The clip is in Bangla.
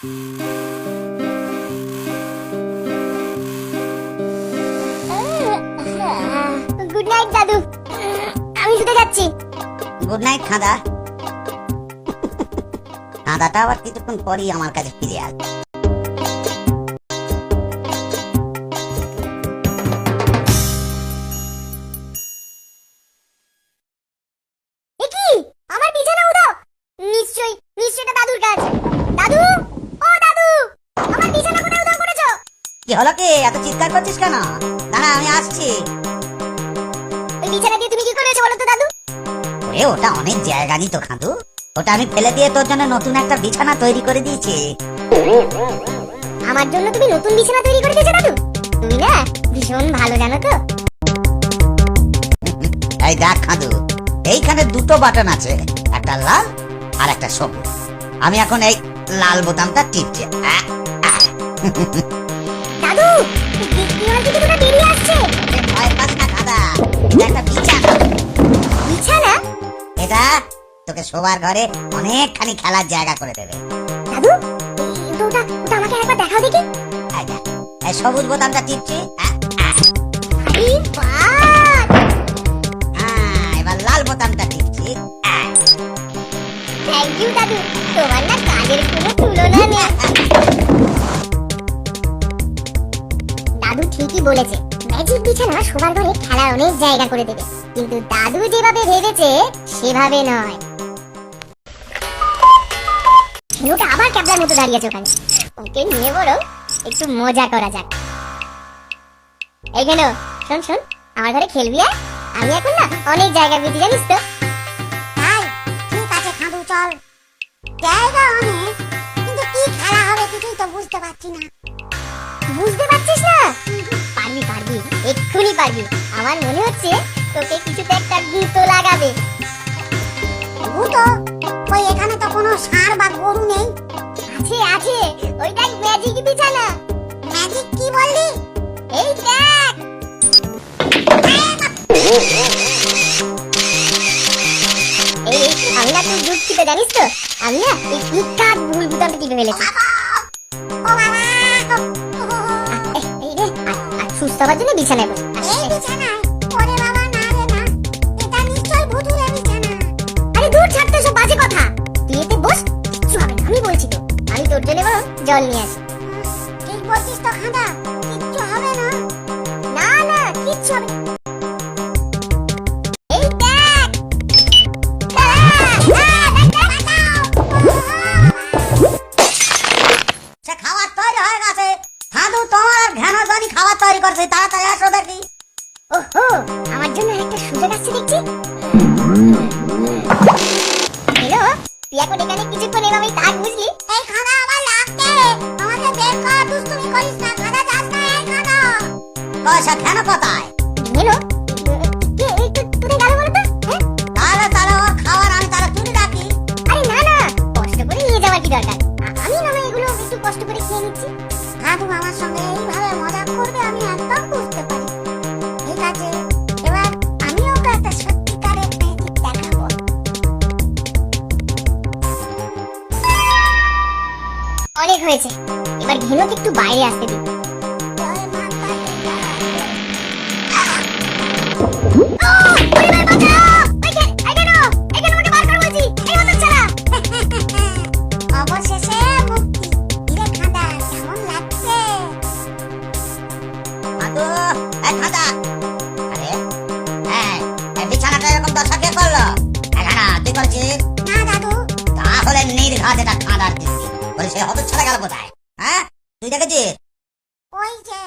গুড নাইট দাদু, আমি শুতে যাচ্ছি। Good night খাঁদা। খাঁদাটা আবার কিছুক্ষণ পরই আমার কাছে ফিরে আসবে। আমার বিছানা উড়ো। নিশ্চয়ই এটা দাদুর কাজ। দাদু, ও দাদু, আমার বিছানা কোথায় উধাও করেছো? কি হলো কি, এত চিৎকার করছিস কেন? দাঁড়া, আমি আসছি। ওই বিছানা দিয়ে তুমি কি করেছো বলো তো দাদু? ওরে, ওটা অনেক জায়গা নিত খাঁদু। ওটা আমি ফেলে দিয়ে তোর জন্য নতুন একটা বিছানা তৈরি করে দিয়েছি। আমার জন্য তুমি নতুন বিছানা তৈরি করে দিয়েছো দাদু? তুমি না ভীষণ ভালো জানো তো। এই দেখ খাঁদু, এইখানে দুটো বাটন আছে, একটা লাল আর একটা সবুজ। আমি এখন এই লাল বোতামটা টিপছি। দাদু, দেওয়াল থেকে দুটো বেরিয়ে আসছে। ভয় পাস না খাঁদা, এটা একটা বিছানা। বিছানা? এটা তোকে শোবার ঘরে অনেকখানি খেলার জায়গা করে দেবে। দাদু, ওটা আমাকে একবার দেখাও দেখি। এই দেখ, এই সবুজ বোতামটা টিপছি। আরে বাহ! এবার লাল বোতামটা টিপছি। থ্যাংক ইউ দাদু, তোমার না কাজের কোনো তুলনা নেই। দাদু ঠিকই বলেছে, ম্যাজিক বিছানা শোবার ঘরে খেলার অনেক জায়গা করে দেবে, কিন্তু দাদু যেভাবে ভেবেছে সেভাবে নয়। ঝিনুটা আবার ক্যাবলার মতো দাঁড়িয়ে আছে ওখানে। ওকে নিয়ে বড় একটু মজা করা যাক। এই কেন, শোন শোন, আমার ঘরে খেলবি আর? আমি এখন না অনেক জায়গা পেয়েছি জানিস তো। তাই? ঠিক আছে খাঁদু, চল। জায়গা অনেক, কিন্তু কি খেলা হবে কিছুই তো বুঝতে পারছি না। বুঝতে পারছিস না? পারবি পারবি, এক্ষুনি পারবি। আমার মনে হচ্ছে তোকে কিছুতে একটা গুঁতো লাগাবে। গুঁতো? ওই এখানে তো কোনো ষাঁড় বা গরু নেই। আছে আছে, ওইটাই ম্যাজিক বিছানা। ম্যাজিক কি বললি? এই দেখ। এই আমি না তুই দুধ টিপে জানিস তো, আমি না এই ইকাত ভুল বুতামটা টিপে ফেলেছি। ও বাবা! এই রে, আর সুস্থ হওয়ার জন্য বিছানায় বস। এই বিছানায়? ওরে বাবা, না রে না, এটা নিশ্চয় ভুতুরে বিছানা। আরে দূর ছাড়তে, সব বাজে কথা। তুই এতে বস, কিচ্ছু হবে না, আমি বলছি তো। আমি তোর জন্য বরং জল নিয়ে আসি। ঠিক বলছিস তো খাঁদা, কিচ্ছু হবে না। না না, কিচ্ছু হবে না। এই দেখ। সে খাবার তৈরি হয়ে গেছে। খাঁদু, তোমার আর ঘ্যানদানি খাবার তৈরি করছে, তাড়াতাড়ি আসো দেখি। ওহো, আমার জন্য একটা সুযোগ আসছে দেখছি। হ্যালো, তুই এখন এখানে কিছুক্ষণ এভাবেই থাক, বুঝলি? এই খাঁদা, আমার লাগছে। আমাকে বের কর, দুষ্টুমি করিস না। খাঁদা, যাস না, এই খাঁদা। পয়সা কেন কোথায়? হ্যালো, কে একটু তুলে গেল বলো তো? হ্যাঁ? তাহলে ওর খাবার আমি তাহলে তুলে রাখি। আরে না না, কষ্ট করে নিয়ে যাওয়ার কি দরকার? আমি না হয় এগুলো একটু কষ্ট করে খেয়ে নিচ্ছি। খাদু আমার সঙ্গে এইভাবে মজা করবে আমি একদম বুঝতে পারি। ঠিক আছে, এবার আমি ওকে একটা সত্যিকারের ম্যাজিক দেখাবো। অনেক হয়েছে, এবার ঘেনুকে একটু বাইরে আসতে দিই। জয় মা কালী। অবশেষে মুক্তি। ইরে খাঁদা, কেমন লাগছে? খাঁদু, এই খাঁদা। আরে, এই বিছানাটা এরকম দশা কে করলো? এখানে তুই করছিস? না দাদু। তাহলে নির্ঘাত এটা খাঁদার দিচ্ছি। বলে সে হতচ্ছাড়া গেল কোথায়? হ্যাঁ, তুই দেখেছিস? ওই যে